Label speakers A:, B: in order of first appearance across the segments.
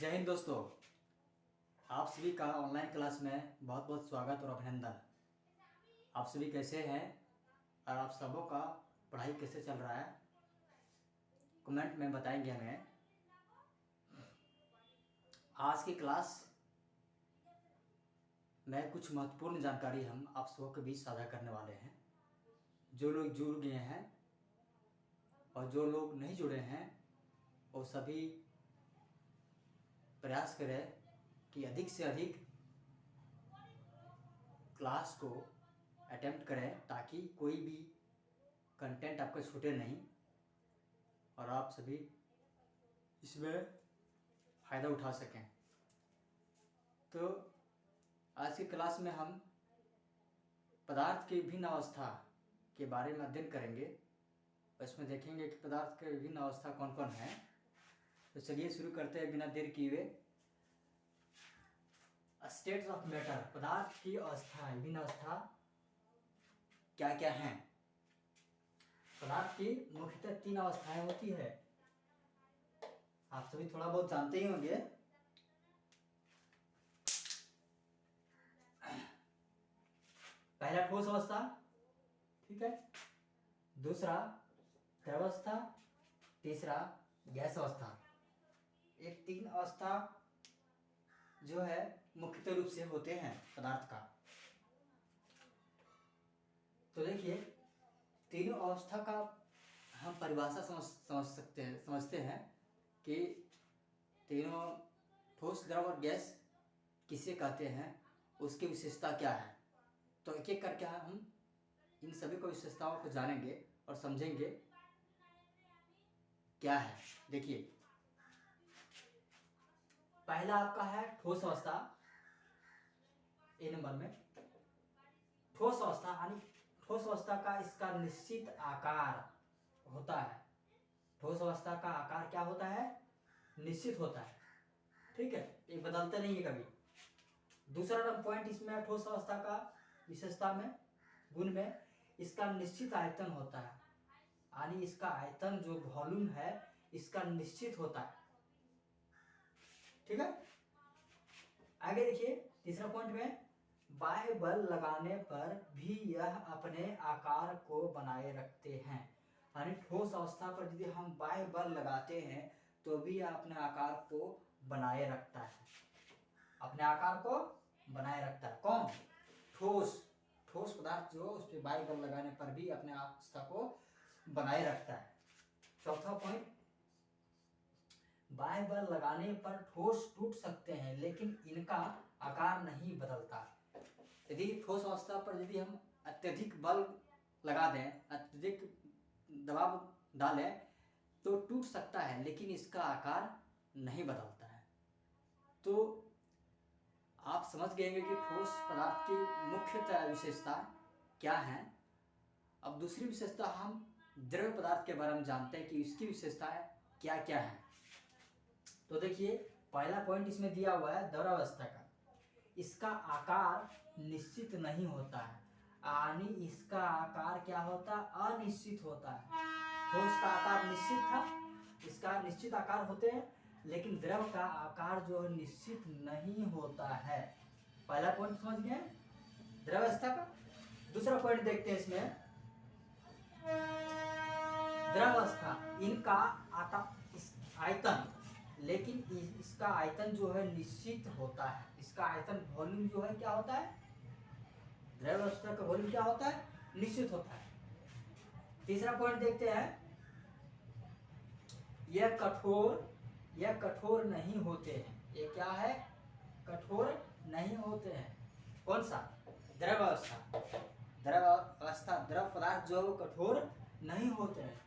A: जय हिंद दोस्तों। आप सभी का ऑनलाइन क्लास में बहुत बहुत स्वागत और अभिनंदन। आप सभी कैसे हैं और आप सबों का पढ़ाई कैसे चल रहा है, कमेंट में बताएंगे हमें। आज की क्लास में कुछ महत्वपूर्ण जानकारी हम आप सबों के बीच साझा करने वाले हैं। जो लोग जुड़ गए हैं और जो लोग नहीं जुड़े हैं वो सभी प्रयास करें कि अधिक से अधिक क्लास को अटेम्प्ट करें ताकि कोई भी कंटेंट आपका छूटे नहीं और आप सभी इसमें फ़ायदा उठा सकें। तो आज की क्लास में हम पदार्थ की विभिन्न अवस्था के बारे में अध्ययन करेंगे और इसमें देखेंगे कि पदार्थ के विभिन्न अवस्था कौन कौन है। तो चलिए शुरू करते हैं बिना देर किए। स्टेट्स ऑफ मैटर, पदार्थ की अवस्था, विभिन्न अवस्था क्या क्या हैं। पदार्थ की मुख्यतः 3 अवस्थाएं होती है, आप सभी थोड़ा बहुत जानते ही होंगे। पहला ठोस अवस्था, ठीक है, दूसरा द्रव अवस्था, तीसरा गैस अवस्था। ये 3 अवस्था जो है मुख्य रूप से होते हैं पदार्थ का। तो देखिए तीनों अवस्था का हम परिभाषा समझते हैं कि तीनों ठोस, द्रव और गैस किसे कहते हैं, उसकी विशेषता क्या है। तो एक एक करके हम इन सभी को विशेषताओं को जानेंगे और समझेंगे क्या है। देखिए पहला आपका है ठोस अवस्था। ए नंबर में ठोस अवस्था, यानी ठोस अवस्था का इसका निश्चित आकार होता है। ठोस अवस्था का आकार क्या होता है? निश्चित होता है, ठीक है, ये बदलता नहीं है कभी। दूसरा पॉइंट इसमें ठोस अवस्था का विशेषता में, गुण में, इसका निश्चित आयतन होता है, यानी इसका आयतन जो वॉल्यूम है इसका निश्चित होता है, ठीक है। आगे देखिए तीसरा पॉइंट में बाह्य बल लगाने पर भी यह अपने आकार को बनाए रखते हैं। यानी ठोस अवस्था पर यदि हम बाह्य बल लगाते हैं तो भी यह अपने आकार को बनाए रखता है, अपने आकार को बनाए रखता है। कौन? ठोस पदार्थ जो उस पर बाह्य बल लगाने पर भी अपने अवस्था को बनाए रखता है। चौथा पॉइंट, बाह्य बल लगाने पर ठोस टूट सकते हैं लेकिन इनका आकार नहीं बदलता। यदि ठोस अवस्था पर यदि हम अत्यधिक बल लगा दें, अत्यधिक दबाव डालें तो टूट सकता है लेकिन इसका आकार नहीं बदलता है। तो आप समझ गए कि ठोस पदार्थ की मुख्यतः विशेषता क्या है। अब दूसरी विशेषता हम द्रव पदार्थ के बारे में जानते हैं कि इसकी विशेषताएं क्या क्या है। तो देखिए पहला पॉइंट इसमें दिया हुआ है द्रव अवस्था का। इसका आकार निश्चित नहीं होता है, यानी इसका आकार क्या होता है? अनिश्चित होता है। ठोस का आकार निश्चित था, इसका निश्चित आकार होते हैं, लेकिन द्रव का आकार जो है निश्चित नहीं होता है। पहला पॉइंट समझ गए द्रव अवस्था का। दूसरा पॉइंट देखते हैं इसमें द्रव अवस्था, इनका आयतन, लेकिन इसका आयतन जो है निश्चित होता है। इसका आयतन वॉल्यूम जो है क्या होता है? द्रव अवस्था का वॉल्यूम क्या होता है? निश्चित होता है। तीसरा पॉइंट देखते हैं, यह कठोर नहीं होते हैं। ये क्या है? कठोर नहीं होते हैं। कौन सा? द्रव अवस्था। द्रव पदार्थ जो है कठोर नहीं होते हैं।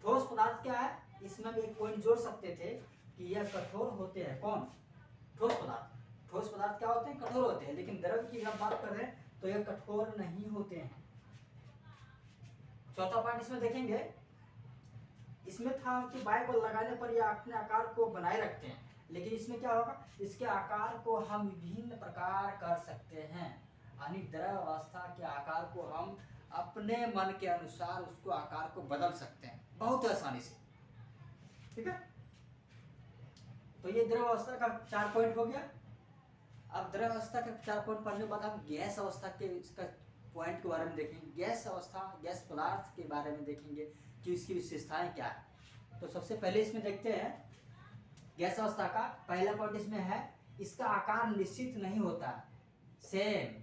A: ठोस पदार्थ क्या है? इसमें भी एक पॉइंट जोड़ सकते थे कि यह कठोर होते हैं। कौन? ठोस पदार्थ क्या होते हैं? कठोर होते हैं। लेकिन द्रव की जब बात कर रहे हैं तो यह कठोर नहीं होते हैं। चौथा पॉइंट इसमें देखेंगे, इसमें था कि बाह्य बल लगाने पर यह अपने आकार को बनाए रखते हैं, लेकिन इसमें क्या होगा? इसके आकार को हम विभिन्न प्रकार कर सकते हैं, यानी द्रव अवस्था के आकार को हम अपने मन के अनुसार उसको आकार को बदल सकते हैं बहुत आसानी से, ठीक है। तो ये द्रव अवस्था का 4 पॉइंट हो गया। अब द्रव अवस्था के 4 पॉइंट पढ़ने के बाद हम गैस अवस्था के इसका पॉइंट के बारे में देखेंगे। गैस अवस्था, गैस पदार्थ के बारे में देखेंगे कि इसकी विशेषताएं क्या है। तो सबसे पहले इसमें देखते हैं गैस अवस्था का पहला पॉइंट इसमें है, इसका आकार निश्चित नहीं होता। सेम,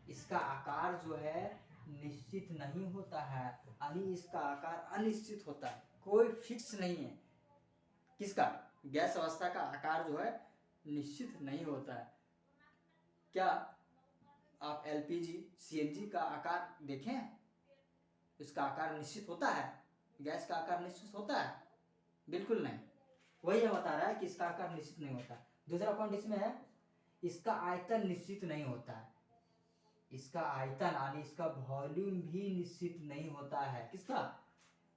A: इसका आकार जो है निश्चित नहीं होता है, यानी इसका आकार अनिश्चित होता है, कोई फिक्स नहीं है। किसका? गैस अवस्था का आकार जो है निश्चित नहीं होता है। क्या आप एलपीजी, सीएनजी का आकार देखें? इसका आकार निश्चित होता है? गैस का आकार निश्चित होता है? बिल्कुल नहीं। वही ये बता रहा है कि इसका आकार निश्चित नहीं होता। दूसरा पॉइंट इसमें है, इसका आयतन निश्चित नहीं होता है। इसका आयतन यानी इसका वॉल्यूम भी निश्चित नहीं होता है। किसका?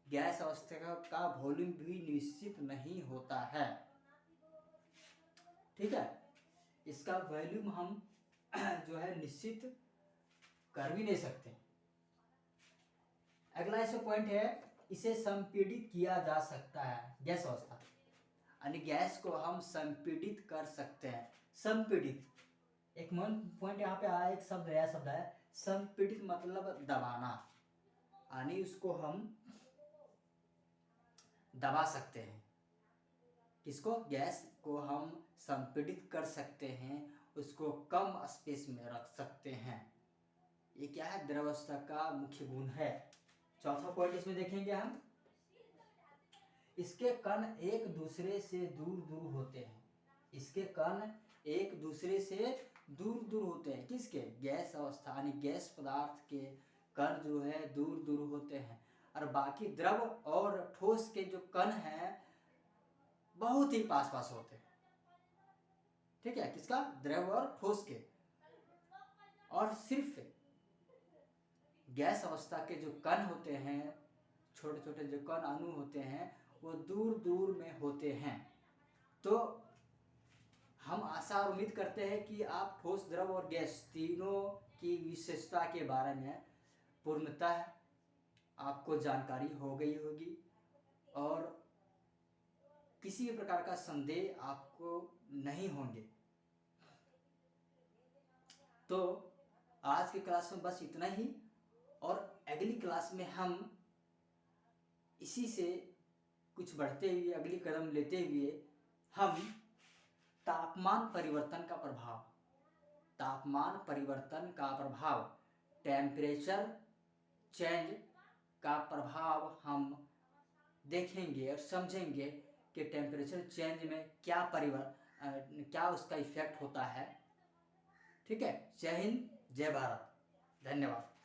A: गैस अवस्था का वॉल्यूम भी निश्चित नहीं होता है। ठीक है, इसका वॉल्यूम हम जो है निश्चित कर भी नहीं सकते। अगला इसमें पॉइंट है, इसे संपीड़ित किया जा सकता है। गैस अवस्था यानी गैस को हम संपीड़ित कर सकते हैं। संपीड़ित, एक मेन पॉइंट यहाँ पे आया, एक शब्द नया शब्द है संपीड़ित, मतलब दबाना, यानी उसको हम दबा सकते हैं। किसको? गैस को हम संपीड़ित कर सकते हैं, उसको कम स्पेस में रख सकते हैं। ये क्या है? द्रवावस्था का मुख्य गुण है। चौथा पॉइंट इसमें देखेंगे हम, इसके कण एक दूसरे से दूर दूर होते हैं। इसके कण एक दूसरे से दूर दूर होते हैं। किसके? गैस अवस्था यानी गैस पदार्थ के कण जो है दूर दूर होते हैं, और बाकी द्रव और ठोस के जो कण हैं बहुत ही पास पास होते हैं। ठीक है, किसका? द्रव और ठोस के। और सिर्फ गैस अवस्था के जो कण होते हैं, छोटे छोटे जो कण अणु होते हैं, वो दूर दूर में होते हैं। तो हम आशा और उम्मीद करते हैं कि आप ठोस, द्रव और गैस तीनों की विशेषता के बारे में पूर्णतः आपको जानकारी हो गई होगी, और किसी भी प्रकार का संदेह आपको नहीं होंगे। तो आज की क्लास में बस इतना ही, और अगली क्लास में हम इसी से कुछ बढ़ते हुए, अगली कदम लेते हुए हम तापमान परिवर्तन का प्रभाव, तापमान परिवर्तन का प्रभाव, टेम्परेचर चेंज का प्रभाव हम देखेंगे और समझेंगे कि टेम्परेचर चेंज में क्या उसका इफेक्ट होता है। ठीक है, जय हिंद, जय भारत, धन्यवाद।